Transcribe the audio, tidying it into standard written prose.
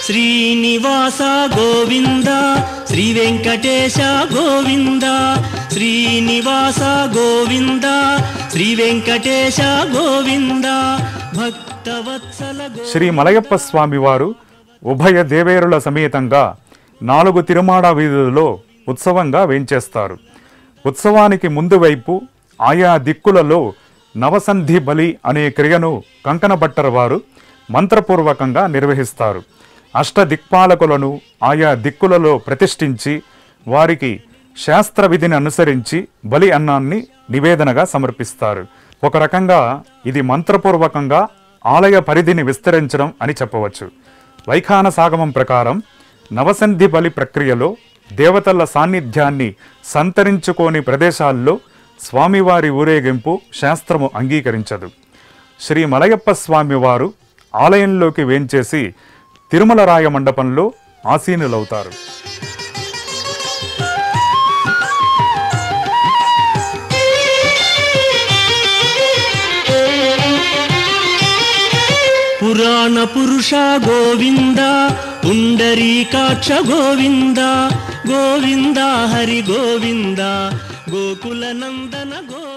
శ్రీనివాస గోవింద శ్రీ వెంకటేశ గోవింద శ్రీనివాస గోవింద శ్రీ వెంకటేశ గోవింద భక్తవత్సల. శ్రీ మలయప్ప స్వామి వారు ఉభయ దేవేరుల సమేతంగా 4 తిరుమాడ వీధులలో ఉత్సవంగా వేంచేస్తారు. ఉత్సవానికి ముందు వైపు ఆయా దిక్కులలో నవసంధి బలి అనే క్రియను కంకణబట్టర వారు మంత్రపూర్వకంగా నిర్వహిస్తారు. అష్టదిక్పాలకులను ఆయా దిక్కులలో ప్రతిష్ఠించి వారికి శాస్త్ర విధిని అనుసరించి బలి అన్నాన్ని నివేదనగా సమర్పిస్తారు. ఒక రకంగా ఇది మంత్రపూర్వకంగా ఆలయ పరిధిని విస్తరించడం అని చెప్పవచ్చు. వైఖాన సాగమం ప్రకారం నవసంధి బలి ప్రక్రియలో దేవతల సాన్నిధ్యాన్ని సంతరించుకోని ప్రదేశాల్లో స్వామివారి ఊరేగింపు శాస్త్రము అంగీకరించదు. శ్రీ మలయప్ప స్వామివారు ఆలయంలోకి వేంచేసి తిరుమల రాయ మండపంలో ఆసీనులవుతారు. పురాణ పురుష గోవింద పుండరీకాక్ష గోవింద గోవింద హరి గోవింద గోకుల నందన గోవింద.